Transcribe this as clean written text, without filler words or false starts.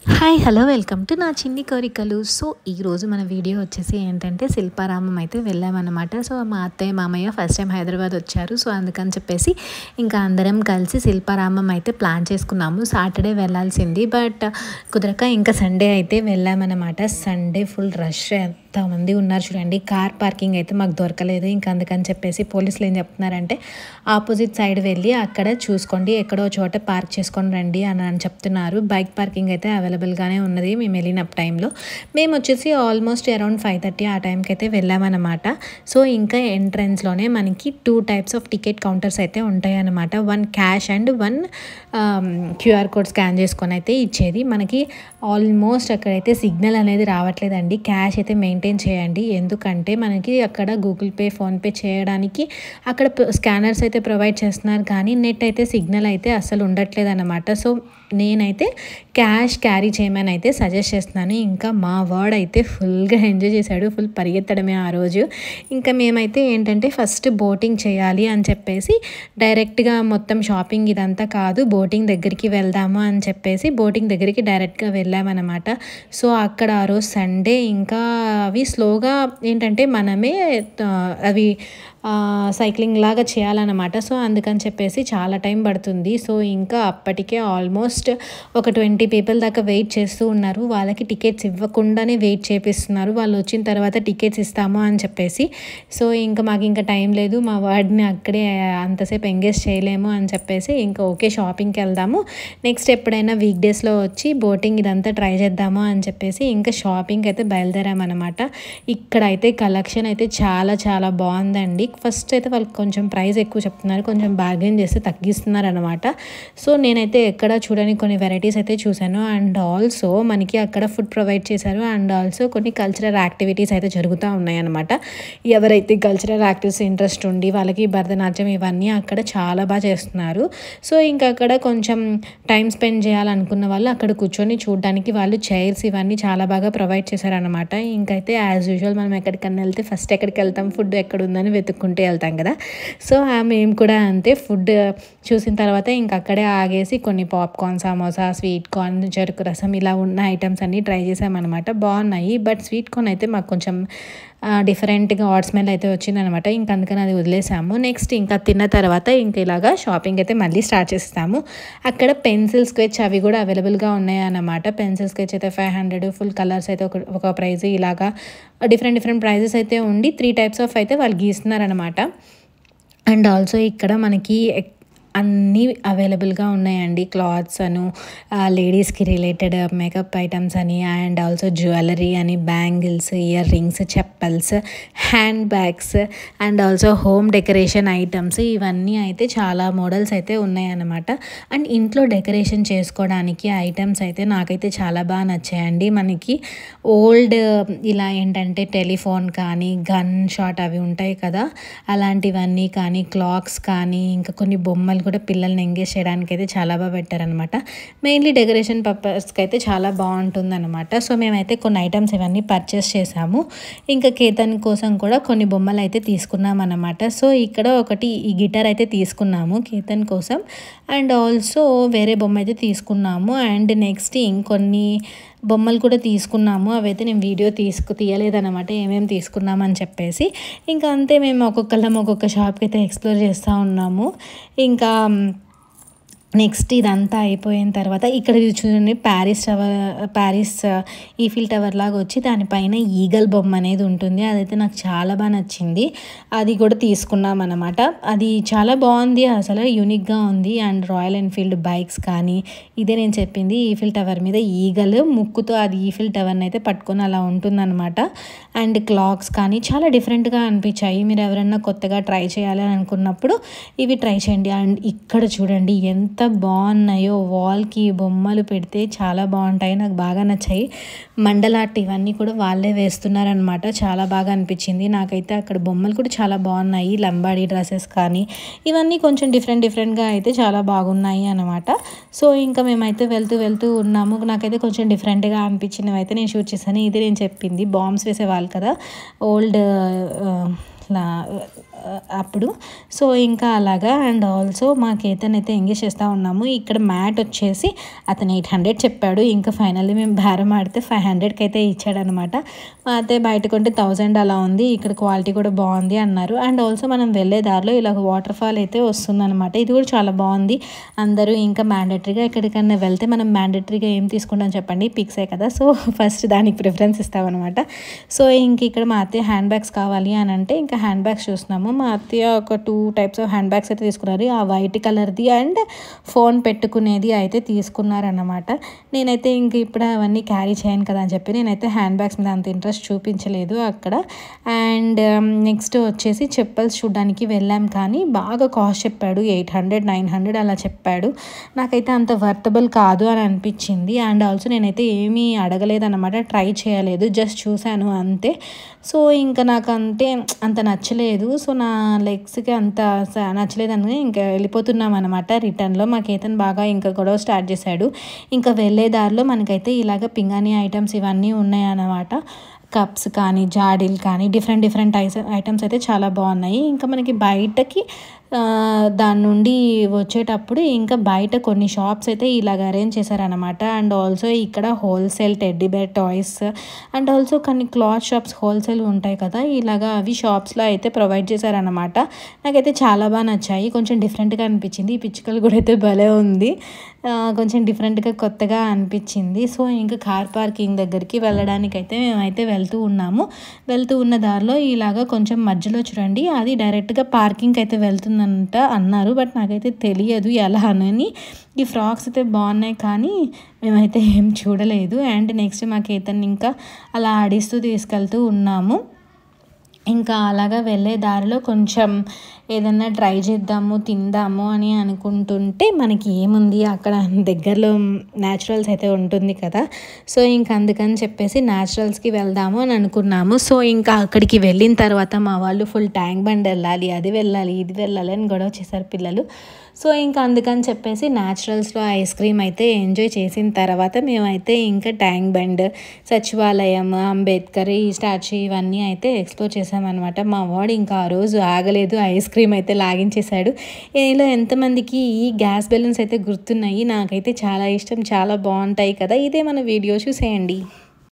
Hi hello welcome to నా చిన్ని కోరికలు. సో ఈరోజు మన వీడియో వచ్చేసి ఏంటంటే శిల్పారామం అయితే వెళ్ళామన్నమాట. సో మా అత్తయ్య మామయ్య ఫస్ట్ టైం హైదరాబాద్ వచ్చారు. సో అందుకని చెప్పేసి ఇంకా అందరం కలిసి శిల్పారామం అయితే ప్లాన్ చేసుకున్నాము. సాటర్డే వెళ్ళాల్సింది బట్ కుదరక ఇంకా సండే అయితే వెళ్ళామన్నమాట. సండే ఫుల్ రష్, ఎంతమంది ఉన్నారు చూడండి. కార్ పార్కింగ్ అయితే మాకు దొరకలేదు. ఇంకా అందుకని చెప్పేసి పోలీసులు ఏం చెప్తున్నారంటే ఆపోజిట్ సైడ్ వెళ్ళి అక్కడ చూసుకోండి, ఎక్కడో చోట పార్క్ చేసుకొని రండి అని చెప్తున్నారు. బైక్ పార్కింగ్ అయితే అవైలబుల్గానే ఉన్నది మేము వెళ్ళిన టైంలో. మేము వచ్చేసి ఆల్మోస్ట్ అరౌండ్ 5:30 ఆ టైంకి అయితే వెళ్ళామన్నమాట. సో ఇంకా ఎంట్రన్స్లోనే మనకి 2 టైప్స్ ఆఫ్ టికెట్ కౌంటర్స్ అయితే ఉంటాయన్నమాట. 1 cash and 1 QR code scan చేసుకొని అయితే ఇచ్చేది. మనకి ఆల్మోస్ట్ అక్కడైతే సిగ్నల్ అనేది రావట్లేదండి. క్యాష్ అయితే మెయింటైన్ చేయండి, ఎందుకంటే మనకి అక్కడ గూగుల్ పే, ఫోన్పే చేయడానికి అక్కడ స్కానర్స్ అయితే ప్రొవైడ్ చేస్తున్నారు, కానీ నెట్ అయితే సిగ్నల్ అయితే అస్సలు ఉండట్లేదు అన్నమాట. సో నేనైతే క్యాష్ క్యారీ చేయమని అయితే సజెస్ట్ చేస్తున్నాను. ఇంకా మా వార్డ్ అయితే ఫుల్గా ఎంజాయ్ చేశాడు, ఫుల్ పరిగెత్తడమే ఆ రోజు. ఇంకా మేమైతే ఏంటంటే ఫస్ట్ బోటింగ్ చేయాలి అని చెప్పేసి డైరెక్ట్గా మొత్తం షాపింగ్ ఇదంతా కాదు, బోటింగ్ దగ్గరికి వెళ్దాము అని చెప్పేసి బోటింగ్ దగ్గరికి డైరెక్ట్గా వెళ్ళామన్నమాట. సో అక్కడ ఆ రోజు సండే ఇంకా అవి స్లోగా ఏంటంటే మనమే అవి సైక్లింగ్ లాగా చేయాలన్నమాట. సో అందుకని చెప్పేసి చాలా టైం పడుతుంది. సో ఇంకా అప్పటికే ఆల్మోస్ట్ ఒక 20 పీపుల్ దాకా వెయిట్ చేస్తూ ఉన్నారు. వాళ్ళకి టికెట్స్ ఇవ్వకుండానే వెయిట్ చేపిస్తున్నారు. వాళ్ళు వచ్చిన తర్వాత టికెట్స్ ఇస్తాము అని చెప్పేసి. సో ఇంకా మాకు ఇంకా టైం లేదు, మా వాడిని అక్కడే అంతసేపు ఎంగేజ్ చేయలేము అని చెప్పేసి ఇంకా ఓకే షాపింగ్కి వెళ్దాము, నెక్స్ట్ ఎప్పుడైనా వీక్ డేస్లో వచ్చి బోటింగ్ ఇదంతా ట్రై చేద్దాము అని చెప్పేసి ఇంకా షాపింగ్ అయితే బయలుదేరామన్నమాట. ఇక్కడైతే కలెక్షన్ అయితే చాలా చాలా బాగుందండి. ఫస్ట్ అయితే వాళ్ళకి కొంచెం ప్రైస్ ఎక్కువ చెప్తున్నారు, కొంచెం బార్గెన్ చేస్తే తగ్గిస్తున్నారు అనమాట. సో నేనైతే ఎక్కడ చూడని కొన్ని వెరైటీస్ అయితే చూశాను. అండ్ ఆల్సో మనకి అక్కడ ఫుడ్ ప్రొవైడ్ చేశారు. అండ్ ఆల్సో కొన్ని కల్చరల్ యాక్టివిటీస్ అయితే జరుగుతూ ఉన్నాయన్నమాట. ఎవరైతే కల్చరల్ యాక్టివిటీస్ ఇంట్రెస్ట్ ఉండి వాళ్ళకి భరతనాట్యం ఇవన్నీ అక్కడ చాలా బాగా చేస్తున్నారు. సో ఇంకా అక్కడ కొంచెం టైం స్పెండ్ చేయాలనుకున్న వాళ్ళు అక్కడ కూర్చొని చూడడానికి వాళ్ళు చైర్స్ ఇవన్నీ చాలా బాగా ప్రొవైడ్ చేశారనమాట. ఇంకైతే యాజ్ యూజువల్ మనం ఎక్కడికన్నా వెళ్తే ఫస్ట్ ఎక్కడికి వెళ్తాం, ఫుడ్ ఎక్కడ ఉందని వెతుక్కుంటే వెళ్తాం కదా. సో మేము కూడా అంతే, ఫుడ్ చూసిన తర్వాత ఇంక అక్కడే ఆగేసి కొన్ని పాప్కార్న్, సమోసా, స్వీట్ కార్న్, చెరుకు రసం ఇలా ఉన్న ఐటమ్స్ అన్నీ ట్రై చేసామన్నమాట. బాగున్నాయి, బట్ స్వీట్ కార్న్ అయితే మాకు కొంచెం డిఫరెంట్గా హాట్ స్మెల్ అయితే వచ్చిందనమాట. ఇంక అందుకని అది వదిలేసాము. నెక్స్ట్ ఇంకా తిన్న తర్వాత ఇంక ఇలాగా షాపింగ్ అయితే మళ్ళీ స్టార్ట్ చేస్తాము. అక్కడ పెన్సిల్ స్కెచ్ అవి కూడా అవైలబుల్గా ఉన్నాయన్నమాట. పెన్సిల్ స్కెచ్ అయితే 500, ఫుల్ కలర్స్ అయితే ఒక ప్రైజ్, ఇలాగా డిఫరెంట్ ప్రైజెస్ అయితే ఉండి 3 టైప్స్ ఆఫ్ అయితే వాళ్ళు గీస్తున్నారనమాట. అండ్ ఆల్సో ఇక్కడ మనకి అన్నీ అవైలబుల్గా ఉన్నాయండి. క్లాత్స్ అను, లేడీస్కి రిలేటెడ్ మేకప్ ఐటమ్స్ అని, అండ్ ఆల్సో జ్యువెలరీ అని, bangles, ear rings, chappals, hand bags, and also home decoration items, ఇవన్నీ అయితే చాలా మోడల్స్ అయితే ఉన్నాయన్నమాట. అండ్ ఇంట్లో డెకరేషన్ చేసుకోవడానికి ఐటమ్స్ అయితే నాకైతే చాలా బాగా నచ్చాయండి. మనకి ఓల్డ్ ఇలా ఏంటంటే టెలిఫోన్ కానీ, గన్ షాట్ అవి ఉంటాయి కదా, అలాంటివన్నీ కానీ, క్లాక్స్ కానీ, ఇంకా కొన్ని బొమ్మలు కూడా పిల్లల్ని ఎంగేజ్ చేయడానికి అయితే చాలా బాగా పెట్టారనమాట. మెయిన్లీ డెకరేషన్ పర్పస్కి అయితే చాలా బాగుంటుంది అనమాట. సో మేమైతే కొన్ని ఐటమ్స్ ఇవన్నీ పర్చేస్ చేసాము. ఇంకా కేతన్ కోసం కూడా కొన్ని బొమ్మలు అయితే తీసుకున్నాం అనమాట. సో ఇక్కడ ఒకటి ఈ గిటార్ అయితే తీసుకున్నాము కేతన్ కోసం, అండ్ ఆల్సో వేరే బొమ్మ అయితే తీసుకున్నాము. అండ్ నెక్స్ట్ ఇంకొన్ని బొమ్మలు కూడా తీసుకున్నాము. అవైతే నేను వీడియో తీయలేదన్నమాట ఏమేమి తీసుకున్నామని చెప్పేసి. ఇంకా అంతే, మేము ఒక్కొక్కళ్ళం ఒక్కొక్క షాప్కి అయితే ఎక్స్ప్లోర్ చేస్తూ ఉన్నాము. ఇంకా నెక్స్ట్ ఇదంతా అయిపోయిన తర్వాత ఇక్కడ చూడండి, ప్యారిస్ ఈఫిల్ టవర్ లాగా వచ్చి దానిపైన ఈగల్ బొమ్మ అనేది ఉంటుంది. అదైతే నాకు చాలా బాగా నచ్చింది, అది కూడా తీసుకున్నాం అనమాట. అది చాలా బాగుంది, అసలు యూనిక్గా ఉంది. అండ్ రాయల్ ఎన్ఫీల్డ్ బైక్స్ కానీ, ఇదే నేను చెప్పింది ఈఫిల్ టవర్ మీద ఈగల్ ముక్కుతో అది ఈఫిల్ టవర్ని అయితే పట్టుకొని అలా ఉంటుందన్నమాట. అండ్ క్లాక్స్ కానీ చాలా డిఫరెంట్గా అనిపించాయి. మీరు ఎవరైనా కొత్తగా ట్రై చేయాలి అని అనుకున్నప్పుడు ఇవి ట్రై చేయండి. అండ్ ఇక్కడ చూడండి ఎంత బాగున్నాయో, వాల్కి బొమ్మలు పెడితే చాలా బాగుంటాయి, నాకు బాగా నచ్చాయి. మండల ఆర్ట్ ఇవన్నీ కూడా వాళ్ళే వేస్తున్నారనమాట, చాలా బాగా అనిపించింది నాకైతే. అక్కడ బొమ్మలు కూడా చాలా బాగున్నాయి, లంబాడీ డ్రెస్సెస్ కానీ ఇవన్నీ కొంచెం డిఫరెంట్గా అయితే చాలా బాగున్నాయి అనమాట. సో ఇంకా మేమైతే వెళ్తూ ఉన్నాము. నాకైతే కొంచెం డిఫరెంట్గా అనిపించినవి అయితే నేను షూట్ చేశాను. ఇది నేను చెప్పింది బాంబ్స్ వేసేవాళ్ళు కదా, ఓల్డ్ అప్పుడు. సో ఇంకా అలాగా. అండ్ ఆల్సో మా కేతన్ అయితే ఎంగేజ్ చేస్తూ ఉన్నాము. ఇక్కడ మ్యాట్ వచ్చేసి అతను 800 చెప్పాడు. ఇంకా ఫైనల్లీ మేము బేరం ఆడితే 500కి అయితే ఇచ్చాడనమాట. మా అత్తయ్య బయట కొంటే 1000 అలా ఉంది, ఇక్కడ క్వాలిటీ కూడా బాగుంది అన్నారు. అండ్ ఆల్సో మనం వెళ్ళే దారిలో ఇలా వాటర్ ఫాల్ అయితే వస్తుందన్నమాట. ఇది కూడా చాలా బాగుంది. అందరూ ఇంకా మ్యాండేటరీగా ఎక్కడికన్నా వెళ్తే మనం మ్యాండేటరీగా ఏం తీసుకుంటాం చెప్పండి, పిక్సే కదా. సో ఫస్ట్ దానికి ప్రిఫరెన్స్ ఇస్తామన్నమాట. సో ఇంక ఇక్కడ మా అత్తయ్య హ్యాండ్ బ్యాగ్స్ కావాలి అని అంటే ఇంకా హ్యాండ్ బ్యాగ్స్ చూస్తున్నాము. మా అత్తయ్య ఒక 2 టైప్స్ ఆఫ్ హ్యాండ్ బ్యాగ్స్ అయితే తీసుకున్నారు. ఆ వైట్ కలర్ది అండ్ ఫోన్ పెట్టుకునేది అయితే తీసుకున్నారన్నమాట. నేనైతే ఇంక ఇప్పుడు అవన్నీ క్యారీ చేయను కదా అని చెప్పి నేనైతే హ్యాండ్ బ్యాగ్స్ మీద అంత ఇంట్రెస్ట్ చూపించలేదు అక్కడ. అండ్ నెక్స్ట్ వచ్చేసి చెప్పల్స్ చూడడానికి వెళ్ళాం, కానీ బాగా కాస్ట్ చెప్పాడు. 800, 900 అలా చెప్పాడు. నాకైతే అంత వర్తబుల్ కాదు అని అనిపించింది. అండ్ ఆల్సో నేనైతే ఏమీ అడగలేదన్నమాట, ట్రై చేయలేదు, జస్ట్ చూశాను అంతే. సో ఇంకా నాకు అంత నచ్చలేదు. సో నా లెగ్స్కి అంత నచ్చలేదని ఇంకా వెళ్ళిపోతున్నాం అనమాట. రిటర్న్లో మాకైతే బాగా ఇంకా గొడవ స్టార్ట్ చేశాడు. ఇంకా వెళ్ళే దారిలో మనకైతే ఇలాగ పింగాణి ఐటమ్స్ ఇవన్నీ ఉన్నాయన్నమాట. కప్స్ కానీ జాడీలు కానీ డిఫరెంట్ ఐటమ్స్ అయితే చాలా బాగున్నాయి. ఇంకా మనకి బయటకి దాని నుండి వచ్చేటప్పుడు ఇంకా బయట కొన్ని షాప్స్ అయితే ఇలాగ అరేంజ్ చేశారనమాట. అండ్ ఆల్సో ఇక్కడ wholesale teddy bear toys and also కొన్ని క్లాత్ షాప్స్ హోల్సేల్ ఉంటాయి కదా, ఇలాగా అవి షాప్స్లో అయితే ప్రొవైడ్ చేశారనమాట. నాకైతే చాలా బాగా నచ్చాయి. కొంచెం డిఫరెంట్గా అనిపించింది. ఈ పిచ్చుకలు కూడా అయితే భలే ఉంది, కొంచెం డిఫరెంట్గా కొత్తగా అనిపించింది. సో ఇంకా కార్ పార్కింగ్ దగ్గరికి వెళ్ళడానికి అయితే మేమైతే వెళ్తూ ఉన్న దారిలో ఇలాగ కొంచెం మధ్యలో చూడండి, అది డైరెక్ట్గా పార్కింగ్కి అయితే వెళ్తుందంట అన్నారు. బట్ నాకైతే తెలియదు ఎలా అని. ఈ ఫ్రాక్స్ అయితే బాగున్నాయి కానీ మేమైతే ఏం చూడలేదు. అండ్ నెక్స్ట్ మాకైతే ఇంకా అలా ఆడిస్తూ తీసుకెళ్తూ ఉన్నాము. ఇంకా అలాగా వెళ్ళే దారిలో కొంచెం ఏదన్నా ట్రై చేద్దాము తిందాము అని అనుకుంటుంటే మనకి ఏముంది అక్కడ దగ్గరలో న్యాచురల్స్ అయితే ఉంటుంది కదా. సో ఇంకా అందుకని చెప్పేసి న్యాచురల్స్కి వెళ్దాము అని అనుకున్నాము. సో ఇంకా అక్కడికి వెళ్ళిన తర్వాత మా వాళ్ళు ఫుల్ ట్యాంక్ బండ్ వెళ్ళాలి, అది వెళ్ళాలి, ఇది వెళ్ళాలి అని గొడవ చేశారు పిల్లలు. సో ఇంకా అందుకని చెప్పేసి న్యాచురల్స్లో ఐస్ క్రీమ్ అయితే ఎంజాయ్ చేసిన తర్వాత మేమైతే ఇంకా ట్యాంక్ బండ్, సచివాలయం, అంబేద్కర్ ఈ స్టాచ్యూ ఇవన్నీ అయితే ఎక్స్ప్లోర్ చేసామన్నమాట. మా వాడు ఇంకా ఆ రోజు ఆగలేదు, ఐస్ క్రీమ్ అయితే లాగించేశాడు. ఇలా ఎంతమందికి ఈ గ్యాస్ బెలూన్స్ అయితే గుర్తున్నాయి, నాకైతే చాలా ఇష్టం, చాలా బాగుంటాయి కదా. ఇదే మన వీడియో చూసేయండి.